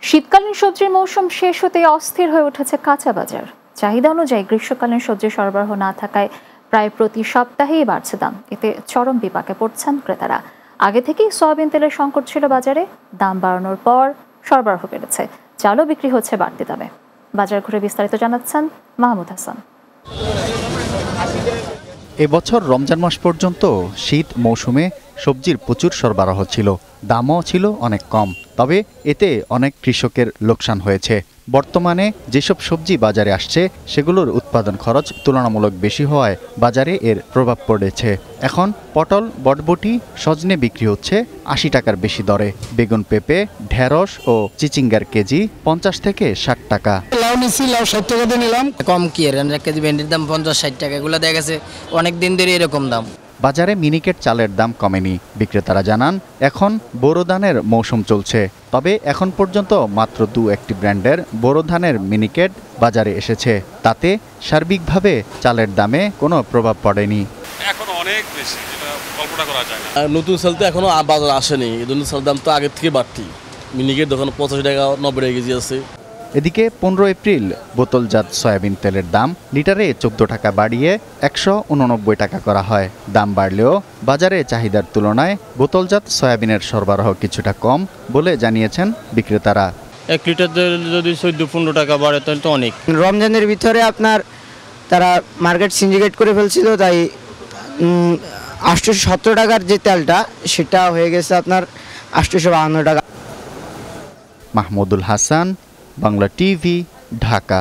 শীতকালীন সবজির মৌসুম শেষ হতেই অস্থির হয়ে উঠেছে কাঁচা বাজার। চাহিদা অনুযায়ী গ্রীষ্মকালীন সবজি সরবরাহ না থাকায় প্রায় প্রতি সপ্তাহেই বাড়ছে দাম। এতে চরম বিপাকে পড়ছেন ক্রেতারা। আগে থেকেই সয়াবিন তেলের সংকট ছিল বাজারে, দাম বাড়ানোর পর সরবরাহ বেড়েছে, চালও বিক্রি হচ্ছে বাড়তি দামে। বাজার ঘুরে বিস্তারিত জানাচ্ছেন মাহমুদ হাসান। এবছর রমজান মাস পর্যন্ত শীত মৌসুমে সবজির প্রচুর সরবরাহ ছিল, দামও ছিল অনেক কম। তবে এতে অনেক কৃষকের লোকসান হয়েছে। বর্তমানে যেসব সবজি বাজারে আসছে সেগুলোর উৎপাদন খরচ তুলনামূলক বেশি হওয়ায় বাজারে এর প্রভাব পড়েছে। এখন পটল, বটবটি, সজনে বিক্রি হচ্ছে ৮০ টাকার বেশি দরে। বেগুন, পেঁপে, ঢেঁড়স ও চিচিঙ্গার কেজি ৫০ থেকে ৬০ টাকা। লাউ নিচ্ছি, লাউ ৬০ টাকা দিয়ে নিলাম। কম কি এর ১ কেজি ভেন্ডির দাম ৫০-৬০ টাকা, এগুলো দেখা গেছে অনেক দিন ধরে এরকম দাম। বাজারে মিনিকেট চালের দাম কমেনি। বিক্রেতারা জানান এখন বোরো ধানের মৌসুম চলছে। তবে এখন পর্যন্ত মাত্র ২-১টি ব্র্যান্ডের বোরো ধানের মিনিকেট বাজারে এসেছে। তাতে সার্বিকভাবে চালের দামে কোনো প্রভাব পড়েনি। এখন অনেক বেশি, যেটা কল্পনা করা যায় না। নতুন চাল তো এখনো বাজার আসেনি, নতুন চাল দাম তো আগের থেকে বাড়তি। মিনিকেট দোকানে ৮৫ টাকা ৯০ টাকা কেজি আছে। এদিকে ১৫ এপ্রিল বোতলজাত সয়াবিন তেলের দাম লিটারে ১৪ টাকা বাড়িয়ে ১৮৯ টাকা করা হয়। দাম বাড়লেও বাজারে চাহিদার তুলনায় বোতলজাত সয়াবিনের সরবরাহ কিছুটা কম বলে জানিয়েছেন বিক্রেতারা। ১ লিটার যদি ১৪-১৫ টাকা বাড়ে তাহলে তো অনেক। রমজানের ভিতরে তারা মার্কেট সিন্ডিকেট করে ফেলছিল, তাই ৮১৭ টাকার যে তেলটা সেটা হয়ে গেছে আপনার ৮৫২ টাকা। মাহমুদুল হাসান, বাংলা টিভি, ঢাকা।